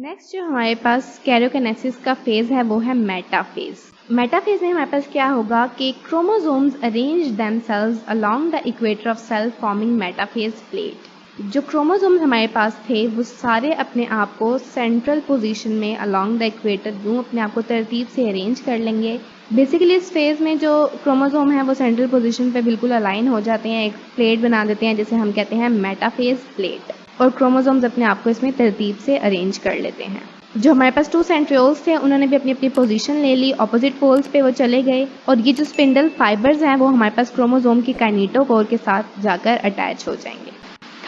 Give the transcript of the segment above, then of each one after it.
Next जो हमारे पास karyokinesis का फेज है वो है मेटाफेज। मेटाफेज में हमारे पास क्या होगा कि chromosomes arrange themselves along the equator of cell forming metaphase plate. जो क्रोमोसोम्स हमारे पास थे वो सारे अपने आप को सेंट्रल पोजीशन में अलोंग द इक्वेटर यूँ अपने आप को तरतीब से अरेंज कर लेंगे। बेसिकली इस फेज़ में जो क्रोमोसोम है वो सेंट्रल पोजीशन पे बिल्कुल अलाइन हो जाते हैं, एक प्लेट बना देते हैं जिसे हम कहते हैं मेटाफेज प्लेट, और क्रोमोसोम्स अपने आप को इसमें तरतीब से अरेंज कर लेते हैं। जो हमारे पास 2 सेंट्रियोल्स थे उन्होंने भी अपनी अपनी पोजीशन ले ली, ऑपोजिट पोल्स पे वो चले गए, और ये जो स्पिंडल फाइबर्स हैं वो हमारे पास क्रोमोसोम की काइनेटोकोर के साथ जाकर अटैच हो जाएंगे।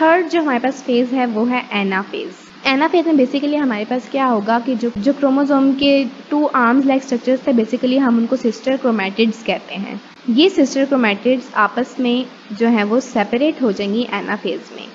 थर्ड जो हमारे पास फेज है वो है एनाफेज। एनाफेज में बेसिकली हमारे पास क्या होगा कि जो क्रोमोसोम के 2 आर्म्स लाइक स्ट्रक्चर्स थे, बेसिकली हम उनको सिस्टर क्रोमैटिड्स कहते हैं। ये सिस्टर क्रोमैटिड्स आपस में जो है वो सेपरेट हो जाएंगी एनाफेज में।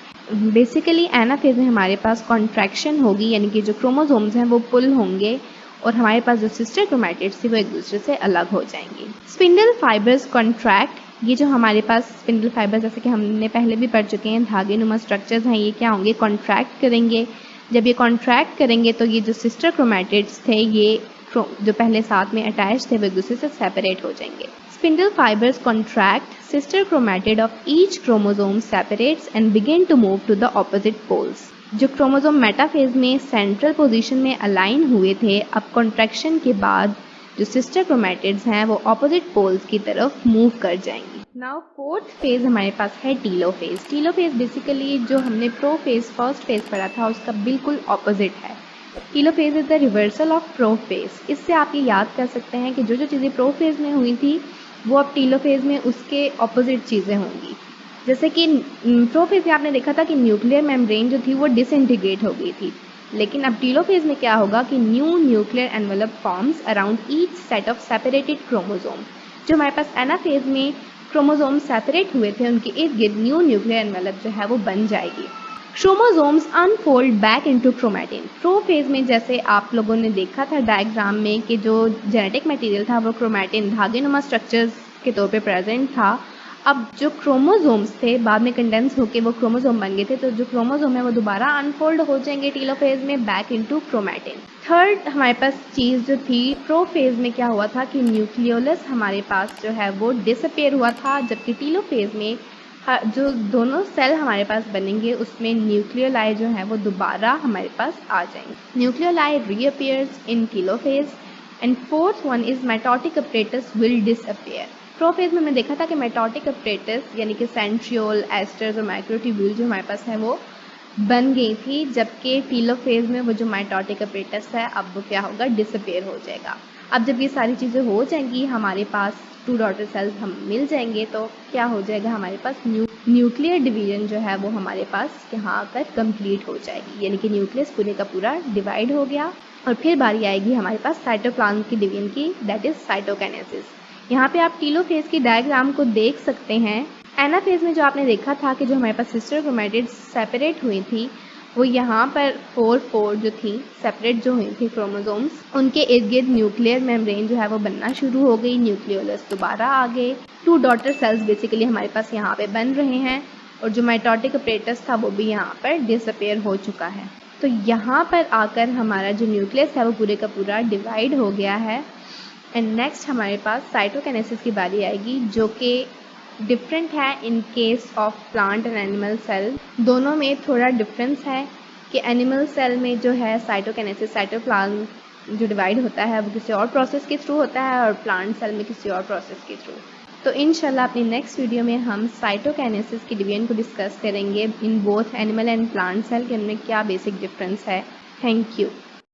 बेसिकली एनाफेज में हमारे पास कॉन्ट्रैक्शन होगी, यानी कि जो क्रोमोसोम्स हैं वो पुल होंगे और हमारे पास जो सिस्टर क्रोमैटिड्स थी वो एक दूसरे से अलग हो जाएंगी। Spindle fibres contract. ये जो हमारे पास स्पिंडल फाइबर्स जैसे कि हमने पहले भी पढ़ चुके हैं, धागे नुमा स्ट्रक्चर्स हैं, ये क्या होंगे, कॉन्ट्रैक्ट करेंगे। जब ये कॉन्ट्रैक्ट करेंगे तो ये जो सिस्टर क्रोमैटिड्स थे ये जो पहले साथ में अटैच थे वो एक दूसरे से सेपरेट हो जाएंगे। Spindle fibers contract, sister chromatid of each chromosome separates and begin to move to the opposite poles. जो क्रोमोसोम मेटाफेज में सेंट्रल पोजीशन में अलाइन हुए थे, अब कॉन्ट्रैक्शन के बाद जो सिस्टर क्रोमैटिड्स हैं वो ऑपोजिट पोल्स की तरफ मूव कर जाएंगी। नाउ फोर्थ फेज हमारे पास है टीलोफेज। टीलोफेज बेसिकली जो हमने प्रोफेज फर्स्ट फेज पढ़ा था उसका बिल्कुल ऑपोजिट है। Telophase is the reversal of prophase. इससे आप ये याद कर सकते हैं कि जो जो चीज़ें प्रोफेज में हुई थी वो अब टीलोफेज में उसके ऑपोजिट चीज़ें होंगी। जैसे कि प्रोफेज में आपने देखा था कि न्यूक्लियर मेम्ब्रेन जो थी वो डिसइंटीग्रेट हो गई थी, लेकिन अब टीलोफेज में क्या होगा कि new nuclear envelope forms around each set of separated chromosome. जो हमारे पास एनाफेज में क्रोमोसोम सेपरेट हुए थे उनके इर्द गिर्द न्यू न्यूक्लियर एनवेलप जो है वो बन जाएगी। Chromosomes unfold back into chromatin. Prophase में जैसे आप लोगों ने देखा था डायग्राम में कि जो जेनेटिक मटेरियल था वो क्रोमैटिन धागे नुमा स्ट्रक्चर्स के तौर पे प्रेजेंट था। अब जो क्रोमोसोम्स थे बाद में कंडेंस होकर वो क्रोमोसोम बन गए थे, तो जो क्रोमोसोम है वो दोबारा अनफोल्ड हो जाएंगे टीलोफेज में बैक इनटू क्रोमैटिन। थर्ड हमारे पास चीज़ जो थी प्रोफेज में क्या हुआ था कि न्यूक्लियोलस हमारे पास जो है वो डिसअपेयर हुआ था, जबकि टीलोफेज में जो दोनों सेल हमारे पास बनेंगे उसमें न्यूक्लियोलाई जो है वो दोबारा हमारे पास आ जाएंगे। Nucleoli reappears in telophase. And fourth one is mitotic apparatus will disappear. Prophase में हमने देखा था कि मेटोटिक अपरेटस यानी कि सेंट्रियोल, एस्टर्स और माइक्रोट्यूब्यूल जो हमारे पास है वो बन गई थी, जबकि टीलोफेज में वो जो माइटोटिक अपरेटस है अब वो क्या होगा, डिसअपियर हो जाएगा। अब जब ये सारी चीज़ें हो जाएंगी हमारे पास 2 डॉटर सेल्स हम मिल जाएंगे तो क्या हो जाएगा, हमारे पास न्यूक्लियर डिवीजन जो है वो हमारे पास यहाँ आकर कंप्लीट हो जाएगी, यानी कि न्यूक्लियस पूरे का पूरा डिवाइड हो गया। और फिर बारी आएगी हमारे पास साइटोप्लाज्म की डिवीजन की, दैट इज साइटोकाइनेसिस। यहाँ पे आप टीलोफेज की डायग्राम को देख सकते हैं। एनाफेज में जो आपने देखा था कि जो हमारे पास सिस्टर क्रोमैटिड्स सेपरेट हुई थी वो यहाँ पर 4 जो थी सेपरेट जो हुई थी क्रोमोसोम्स, उनके इर्द गिर्द न्यूक्लियर मेम्ब्रेन जो है वो बनना शुरू हो गई, न्यूक्लियोलस दोबारा आ गए, 2 डॉटर सेल्स बेसिकली हमारे पास यहाँ पे बन रहे हैं, और जो माइटोटिक अपरेटस था वो भी यहाँ पर डिसअपेयर हो चुका है। तो यहाँ पर आकर हमारा जो न्यूक्लियस है वो पूरे का पूरा डिवाइड हो गया है। एंड नेक्स्ट हमारे पास साइटोकाइनेसिस की बारी आएगी, जो कि डिफरेंट है in case of plant and animal cell. दोनों में थोड़ा डिफरेंस है कि एनिमल सेल में जो है साइटोकाइनेसिस, साइटोप्लाज्म जो डिवाइड होता है वो किसी और प्रोसेस के थ्रू होता है, और प्लांट सेल में किसी और प्रोसेस के थ्रू। तो इंशाल्लाह अपनी नेक्स्ट वीडियो में हम साइटोकाइनेसिस की डिवीजन को डिस्कस करेंगे in both animal and plant cell के, उनमें क्या बेसिक डिफरेंस है। Thank you.